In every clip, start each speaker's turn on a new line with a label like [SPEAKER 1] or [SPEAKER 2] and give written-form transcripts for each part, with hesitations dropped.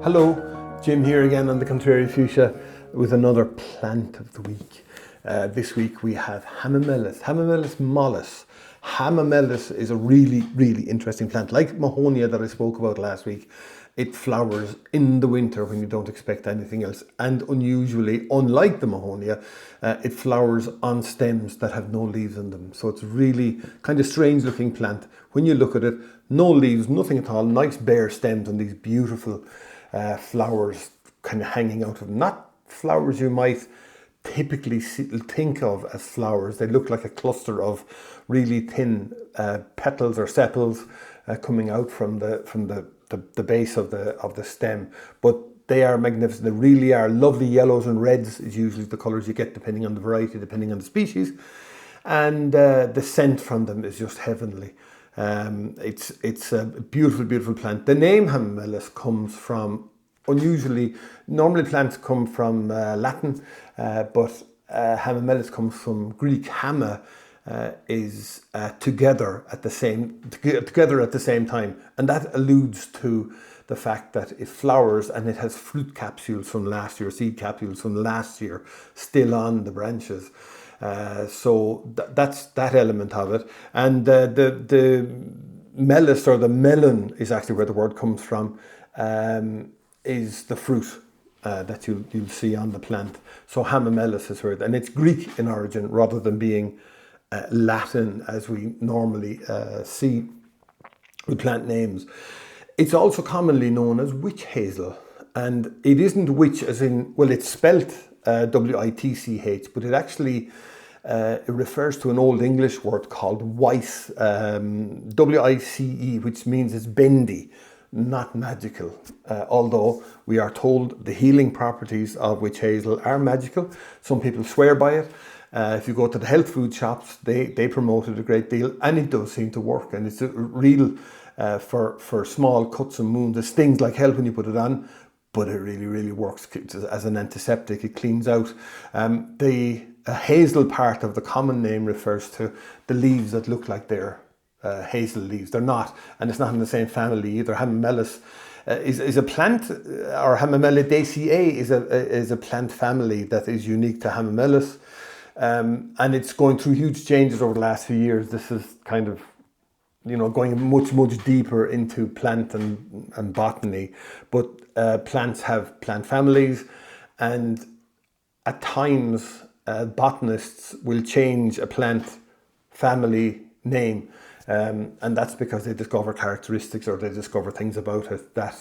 [SPEAKER 1] Hello, Jim here again on the Contrary Fuchsia with another plant of the week. This week we have Hamamellis, Hamamellis mollis. Hamamellis is a really interesting plant. Like Mahonia that I spoke about last week, it flowers in the winter when you don't expect anything else. And unusually, unlike the Mahonia, it flowers on stems that have no leaves on them. So it's really kind of strange looking plant. When you look at it, no leaves, nothing at all, nice bare stems and these beautiful flowers kind of hanging out of them. Not flowers you might typically think of as flowers. They look like a cluster of really thin petals or sepals coming out from the base of the stem. But they are magnificent. They really are lovely. Yellows and reds is usually the colours you get depending on the variety, depending on the species. And the scent from them is just heavenly. It's a beautiful plant. The name Hamamellis comes from, normally plants come from Latin, but Hamamellis comes from Greek. Hama is together at the same time, and that alludes to the fact that it flowers and it has fruit capsules from last year, seed capsules from last year, still on the branches. So that's that element of it. And the mellis, or the melon, is actually where the word comes from, is the fruit that you'll see on the plant. So Hamamellis is where, and it's Greek in origin rather than being Latin as we normally see with plant names. It's also commonly known as witch hazel, and it isn't witch as in, well, it's spelt W-I-T-C-H, but it actually it refers to an Old English word called wice, W-I-C-E, which means it's bendy, not magical. Although we are told the healing properties of witch hazel are magical. Some people swear by it. If you go to the health food shops, they promote it a great deal, and it does seem to work. And it's a real, for small cuts and wounds, it stings like hell when you put it on, but it really works as an antiseptic. It cleans out. The hazel part of the common name refers to the leaves that look like they're hazel leaves. They're not, and it's not in the same family either. Hamamellis is a plant, or Hamamellidaceae is a plant family that is unique to Hamamellis, and it's going through huge changes over the last few years. This is kind of, going much deeper into plant and botany, but plants have plant families, and at times botanists will change a plant family name, and that's because they discover characteristics or they discover things about it that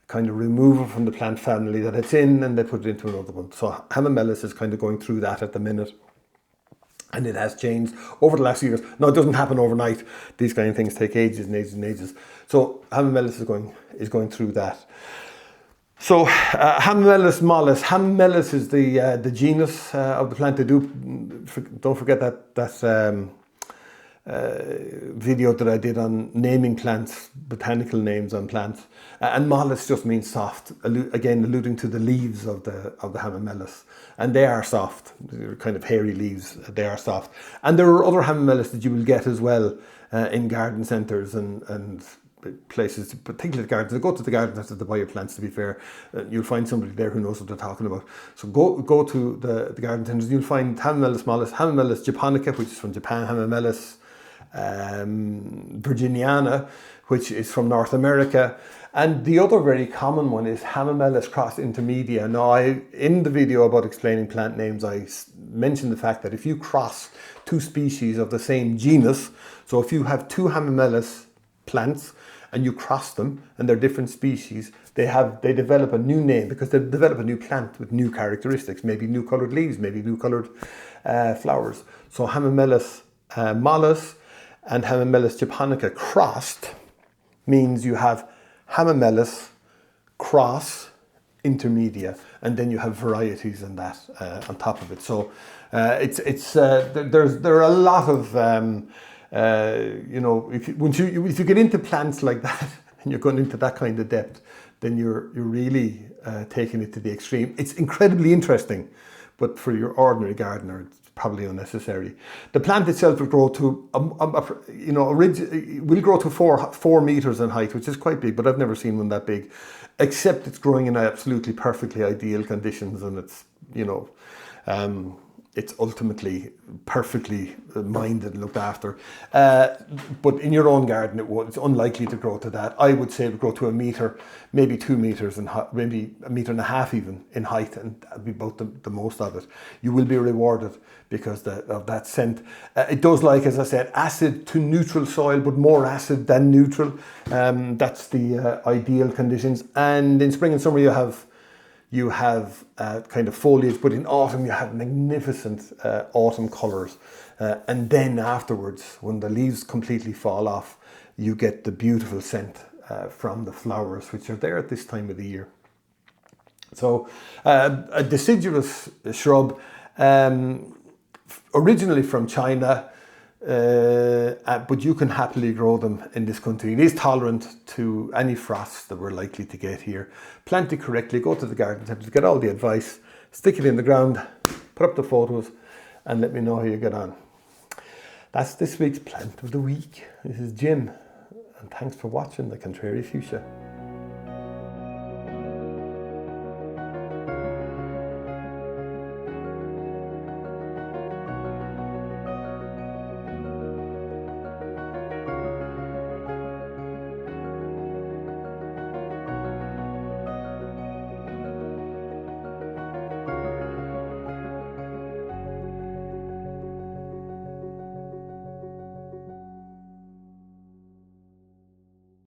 [SPEAKER 1] kind of remove it from the plant family that it's in, and they put it into another one. So Hamamellis is kind of going through that at the minute. And it has changed over the last few years. Now, it doesn't happen overnight. These kind of things take ages and ages and ages. So Hamamellis is going through that. So Hamamellis mollis. Hamamellis is the genus of the plant. Don't forget that video that I did on naming plants, botanical names on plants. And mollis just means soft, again alluding to the leaves of the Hamamellis. And they are soft. They're kind of hairy leaves. They are soft. And there are other Hamamellis that you will get as well in garden centres and places, particularly gardens. Go to the garden centre to buy your plants, to be fair. You'll find somebody there who knows what they're talking about. So go to the garden centres and you'll find Hamamellis mollis, Hamamellis japonica, which is from Japan, Hamamellis virginiana, which is from North America, and the other very common one is Hamamellis cross intermedia. Now, in the video about explaining plant names, I mentioned the fact that if you cross two species of the same genus, so if you have two Hamamellis plants and you cross them and they're different species, they develop a new name because they develop a new plant with new characteristics, maybe new coloured leaves, maybe new coloured flowers. So Hamamellis mollis and Hamamellis japonica crossed means you have Hamamellis cross intermedia, and then you have varieties in that on top of it. So there are a lot of if you get into plants like that and you're going into that kind of depth, then you're really taking it to the extreme. It's incredibly interesting, but for your ordinary gardener, probably unnecessary. The plant itself will grow to, will grow to 4 meters in height, which is quite big, but I've never seen one that big, except it's growing in absolutely perfectly ideal conditions, and it's, it's ultimately perfectly minded and looked after. But in your own garden, it's unlikely to grow to that. I would say it would grow to 1 meter, maybe 2 meters, and maybe 1.5 meters even in height, and that'd be about the most of it. You will be rewarded because of that scent. It does like, as I said, acid to neutral soil, but more acid than neutral. That's the ideal conditions. And in spring and summer, you have kind of foliage, but in autumn you have magnificent autumn colours. And then afterwards, when the leaves completely fall off, you get the beautiful scent from the flowers, which are there at this time of the year. So a deciduous shrub, originally from China, but you can happily grow them in this country. It is tolerant to any frosts that we're likely to get here. Plant it correctly, go to the garden centre, get all the advice, stick it in the ground, put up the photos, and let me know how you get on. That's this week's Plant of the Week. This is Jim, and thanks for watching The Contrary Fuchsia.